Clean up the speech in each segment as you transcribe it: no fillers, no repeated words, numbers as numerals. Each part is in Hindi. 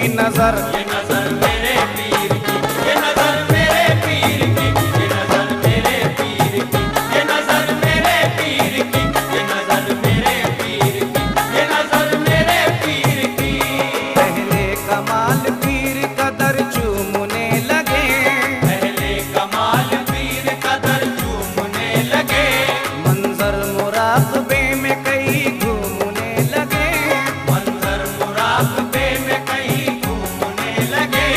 नजर, ये नजर मेरे पीर की, ये नजर मेरे पीर की, ये नजर मेरे पीर की, ये नजर मेरे पीर की, ये नजर मेरे पीर की, ये नजर मेरे पीर की। पहले कमाल पीर कदर चूमने लगे, पहले कमाल पीर कदर चूमने लगे, मंजर मुराकबे में कई घूमने लगे, मंजर मुराकबे में कहीं घूमने लगे।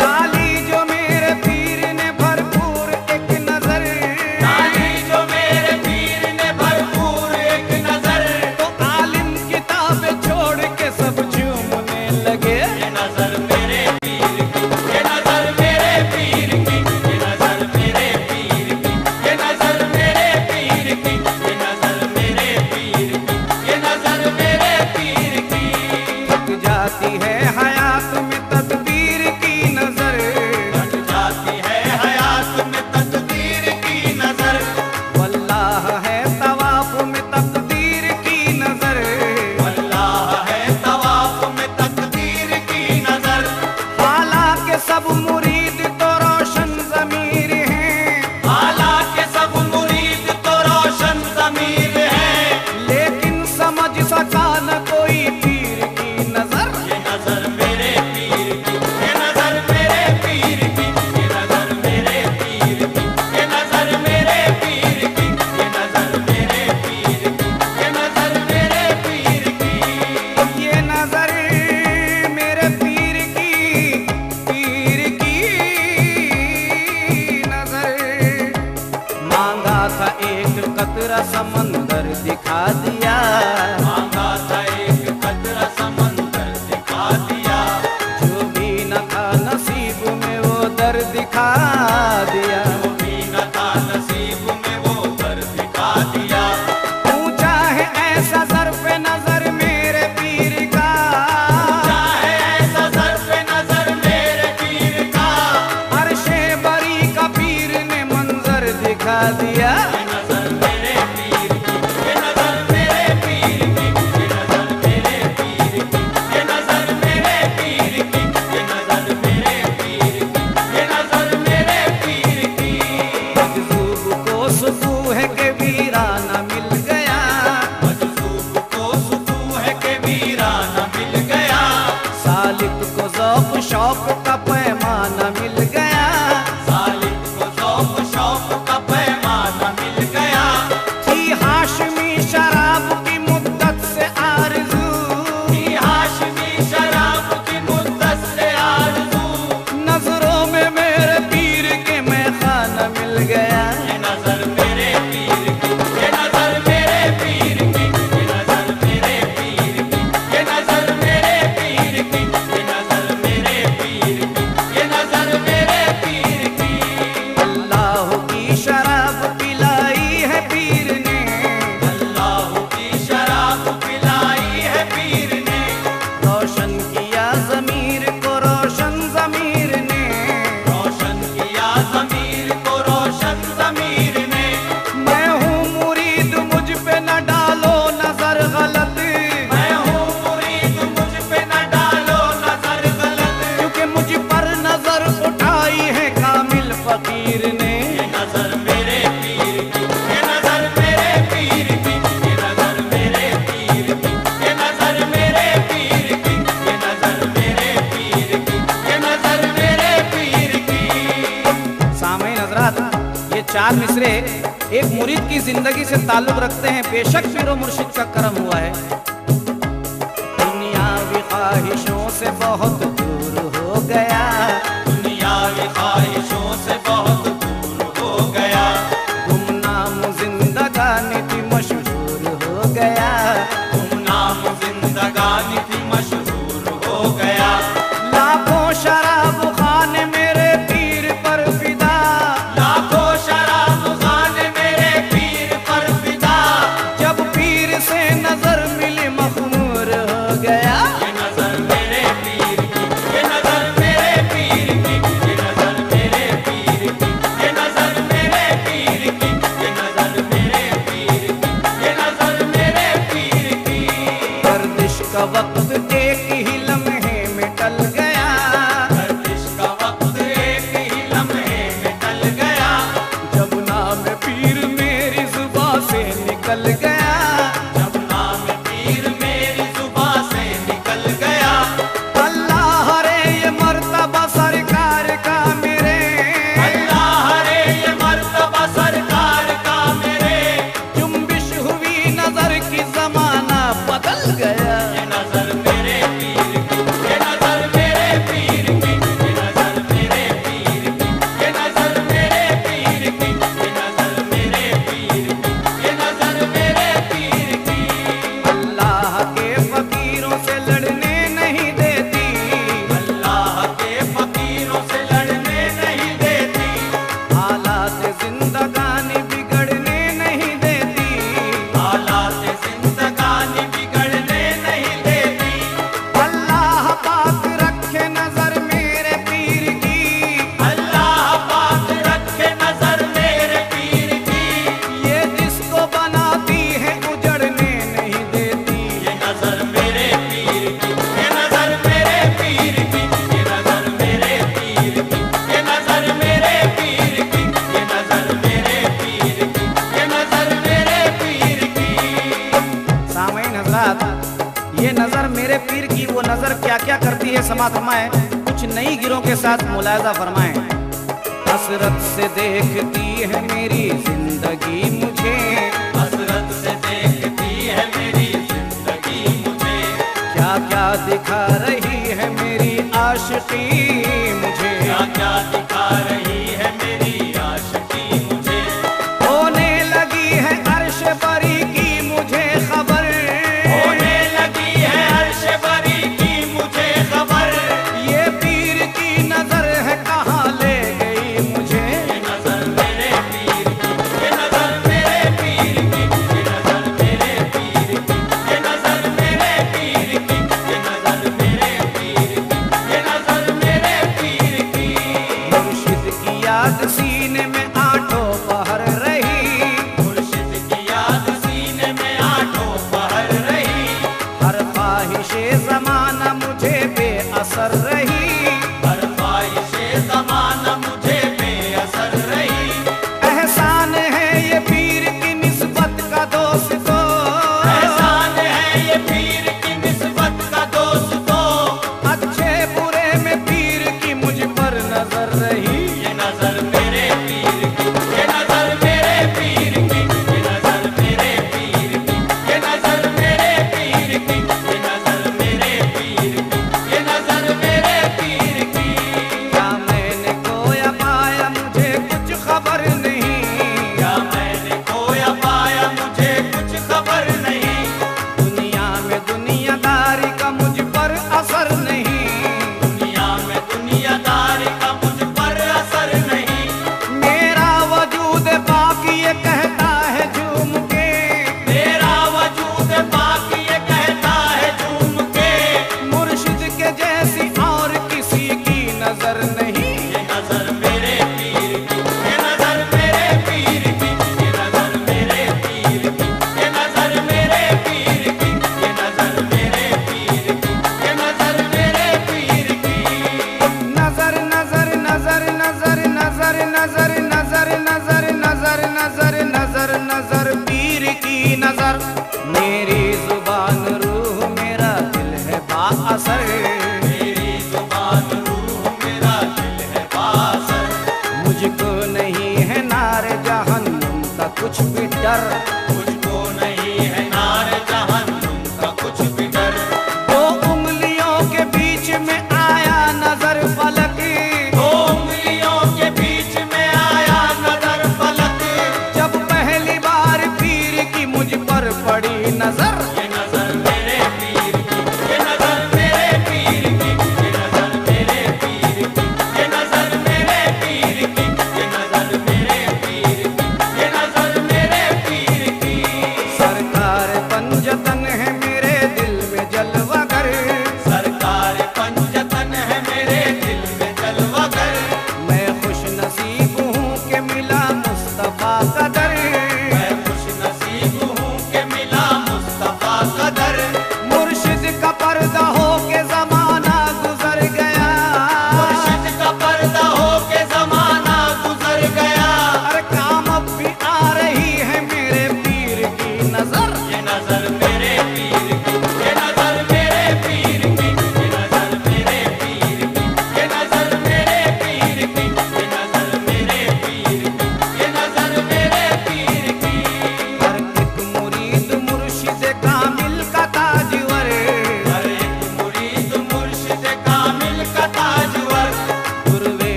डाली जो मेरे पीर ने भरपूर एक नजर, डाली जो मेरे पीर ने भरपूर एक नजर, तो आलिम किताब छोड़ के सब झूमने लगे। ये नजर मेरे पीर की, ये नजर मेरे पीर की, ये नजर मेरे पीर की, ये नजर मेरे पीर की, ये नजर मेरे पीर की, ये नजर मेरे पीर की। थक जाती है हयात में तदबीर की नजर, कट जाती है हयात में तकदीर की नजर, वल्लाह है तवाफ में तकदीर की नजर, अल्लाह है तवाफ में तकदीर की नजर। हालांकि सब मुरीद तो रोशन ज़मीर हैं, हालांकि सब मुरीद तो रोशन ज़मीर है, लेकिन समझ सका न कोई पीर की नजर। ये नजर मेरे पीर की, ये नजर मेरे पीर की, ये नजर मेरे पीर की, ये नजर मेरे पीर की, ये नजर मेरे पीर की, ये नजर मेरे पीर की। ये नजर मेरे पीर की नजर, मांगा था एक कतरा समंदर दिखा दिया, मांगा था एक कतरा समंदर दिखा दिया, जो भी न था नसीब में वो दर दिखा दिया। जो भी न था नसीब में वो दर दिखा दिया। ऊंचा है ऐसा ज़र्फ़े नजर मेरे पीर का, चाहे ऐसा ज़र्फ़े नज़र मेरे पीर का, अर्शे बरी का पीर ने मंजर दिखा दिया। ये नजर मेरे पीर की, ये नजर मेरे पीर की, ये नजर मेरे पीर की, ये नजर मेरे पीर की, ये नजर मेरे पीर की, ये नजर मेरे पीर की। मजज़ूब को सुकू है कि वीराना मिल गया, मजज़ूब को सुकून है कि वीराना मिल गया, सालिक को ज़ौक़ शौक़ का पैमाना मिल गया, सालिक को शौक़ शौक़ का पैमाना मिल गया। थी हाशमी शराब की मुद्दत से आरज़ू, ये हाशमी शराब की मुद्दत से आरज़ू, नजरों में मेरे पीर के मैखाना मिल गया। ये नजर मेरे पीर की, ये नजर मेरे पीर की, ये नजर मेरे पीर की, ये नजर मेरे पीर की, ये नजर मेरे पीर की, ये नजर मेरे पीर की। अल्लाह की शराब पिलाई है पीर ने, अल्लाह की शराब पिलाई है पीर ने, रोशन किया ज़मीर को रोशन ज़मीर ने, रोशन किया ज़मीर को रोशन ज़मीर ने। मैं हूँ मुरीद मुझ पे न डालो नजर गलत, मैं हूँ मुरीद मुझ पे न डालो नजर गलत, क्योंकि मुझ पर नजर उठाई है कामिल फकीर ने। ये नजर मेरे पीर की, ये नजर मेरे पीर की, ये नजर मेरे पीर की, ये नजर मेरे पीर की, ये नजर मेरे पीर की, ये नजर मेरे पीर की। सामईन हज़रात, ये चार मिसरे एक मुरीद की जिंदगी से ताल्लुक रखते हैं। बेशक पीरो मुर्शिद का करम हुआ है, दुनियावी ख्वाहिशों से बहुत दूर हो गया, दुनियावी ख्वाहिशों से बहुत दूर हो गया, गुमनाम जिंदगानी थी मशहूर हो गया, गुमनाम जिंदगानी थी मशहूर हो गया। लाखों शराब खाने मेरे पीर पर फिदा, लाखों शराब खाने मेरे पीर पर फिदा, जब पीर से नजर मिली मखमूर हो गया। ये नजर मेरे पीर की, ये नजर मेरे पीर की, ये नजर मेरे पीर की, ये नजर मेरे पीर की, ये नजर मेरे पीर की, ये नजर मेरे पीर की। गर्दिश का वक्त एक ही लम्हे में टल गया, क्या करती है, समात फरमाएं, कुछ नई गिरों के साथ मुलायजा फरमाएं। हसरत से देखती है मेरी जिंदगी मुझे, हसरत से देखती है मेरी जिंदगी मुझे, क्या क्या दिखा रही है मेरी आशिकी मुझे, क्या क्या दिखा रही है मेरी आशिकी मुझे। होने लगी है अर्श बरी की मुझे खबर, होने लगी है अर्श बरी की मुझे खबर, ये पीर की नजर है कहाँ ले गई मुझे। ये नजर मेरे पीर की, ये नजर मेरे पीर की, ये नजर मेरे पीर की, ये नजर मेरे पीर की, ये नजर मेरे पीर की, ये नजर मेरे पीर की। मुर्शिद की याद सीने में आठों पहर रही, मुर्शिद की याद सीने में आठों पहर रही, हर ख्वाहिशे ज़माना मुझे बेअसर रही, हर ख्वाहिशे ज़माना मुझे बेअसर रही। एहसान है ये पीर की निस्बत का दोस्तों, एहसान है ये पीर की निस्बत का दोस्तों, अच्छे बुरे में पीर की मुझ पर नजर रही। ये नजर मेरे पीर की, ये नजर मेरे पीर की, ये नजर मेरे पीर की, ये नजर मेरे पीर की, ये नजर मेरे पीर की, ये नजर मेरे पीर की। क्या मैंने खोया पाया मुझे कुछ खबर नहीं, क्या मैंने खोया पाया मुझे कुछ खबर नहीं, दुनिया में दुनियादारी का मुझ पर असर नहीं, दुनिया में दुनियादारी का मुझ पर असर नहीं। मेरा वजूद बाकी ये कहता है झूम के, मेरा वजूद बाकी ये कहता है झूम के, मुर्शिद के जैसी और किसी की नजर नहीं। ये नजर मेरे पीर की, ये नजर मेरे पीर की, ये नजर मेरे पीर की, ये नजर मेरे पीर की, ये नजर मेरे पीर की, ये नजर मेरे पीर की। नजर नजर नजर नजर नजर नजर नजर नजर नजर नजर नजर नजर पीर की नजर, मेरी जुबान रूह मेरा दिल है बाअसर, मेरी जुबान रूह मेरा दिल है बासर, मुझको नहीं है नारे जहन्नुम का कुछ भी डर,